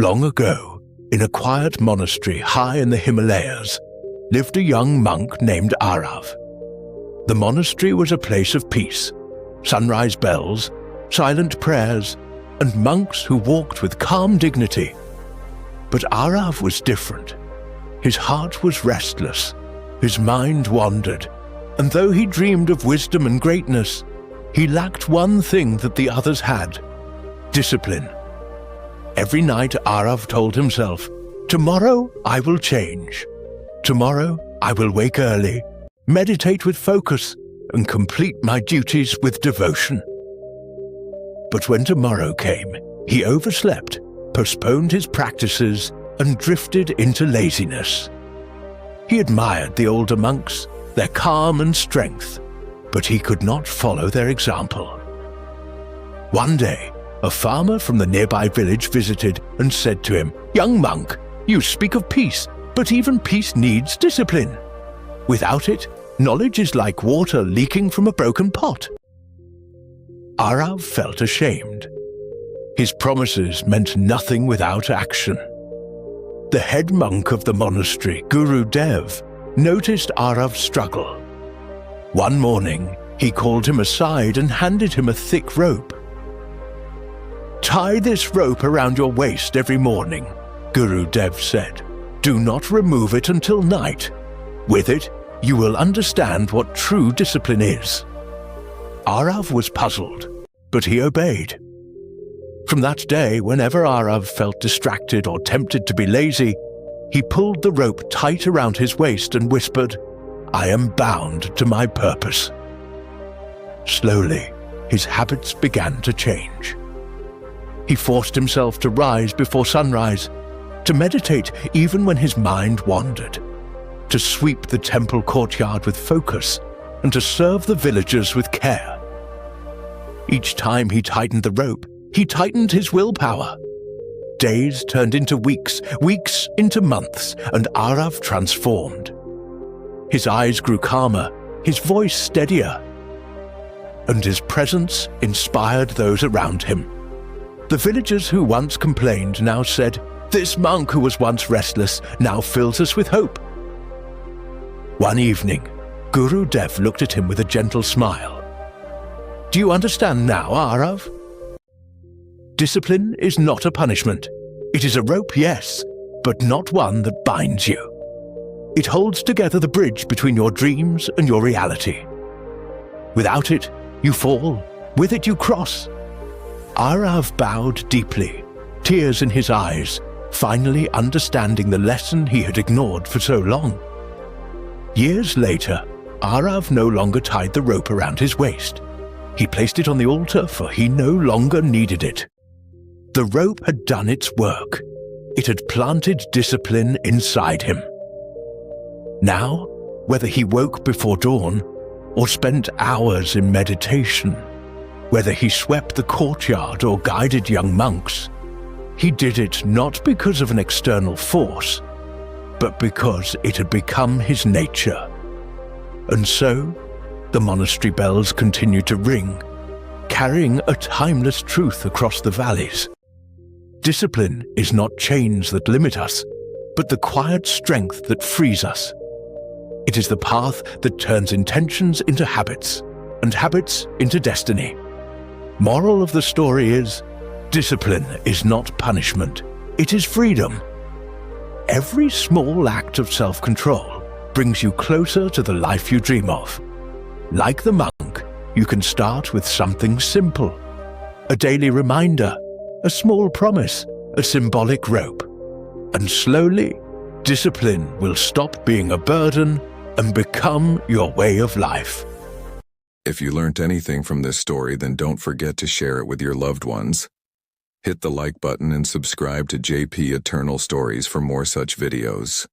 Long ago, in a quiet monastery high in the Himalayas, lived a young monk named Aarav. The monastery was a place of peace, sunrise bells, silent prayers, and monks who walked with calm dignity. But Aarav was different. His heart was restless, his mind wandered, and though he dreamed of wisdom and greatness, he lacked one thing that the others had: discipline. Every night Aarav told himself, "Tomorrow I will change. Tomorrow I will wake early, meditate with focus, and complete my duties with devotion." But when tomorrow came, he overslept, postponed his practices, and drifted into laziness. He admired the older monks, their calm and strength, but he could not follow their example. One day, a farmer from the nearby village visited and said to him, "Young monk, you speak of peace, but even peace needs discipline. Without it, knowledge is like water leaking from a broken pot." Aarav felt ashamed. His promises meant nothing without action. The head monk of the monastery, Guru Dev, noticed Aarav's struggle. One morning, he called him aside and handed him a thick rope. "Tie this rope around your waist every morning," Guru Dev said. "Do not remove it until night. With it, you will understand what true discipline is." Aarav was puzzled, but he obeyed. From that day, whenever Aarav felt distracted or tempted to be lazy, he pulled the rope tight around his waist and whispered, "I am bound to my purpose." Slowly, his habits began to change. He forced himself to rise before sunrise, to meditate even when his mind wandered, to sweep the temple courtyard with focus, and to serve the villagers with care. Each time he tightened the rope, he tightened his willpower. Days turned into weeks, weeks into months, and Aarav transformed. His eyes grew calmer, his voice steadier, and his presence inspired those around him. The villagers who once complained now said, "This monk who was once restless now fills us with hope." One evening, Guru Dev looked at him with a gentle smile. "Do you understand now, Aarav? Discipline is not a punishment. It is a rope, yes, but not one that binds you. It holds together the bridge between your dreams and your reality. Without it, you fall. With it, you cross." Aarav bowed deeply, tears in his eyes, finally understanding the lesson he had ignored for so long. Years later, Aarav no longer tied the rope around his waist. He placed it on the altar, for he no longer needed it. The rope had done its work. It had planted discipline inside him. Now, whether he woke before dawn or spent hours in meditation, whether he swept the courtyard or guided young monks, he did it not because of an external force, but because it had become his nature. And so, the monastery bells continued to ring, carrying a timeless truth across the valleys. Discipline is not chains that limit us, but the quiet strength that frees us. It is the path that turns intentions into habits, and habits into destiny. Moral of the story is, discipline is not punishment, it is freedom. Every small act of self-control brings you closer to the life you dream of. Like the monk, you can start with something simple: a daily reminder, a small promise, a symbolic rope. And slowly, discipline will stop being a burden and become your way of life. If you learnt anything from this story, then don't forget to share it with your loved ones. Hit the like button and subscribe to JP Eternal Stories for more such videos.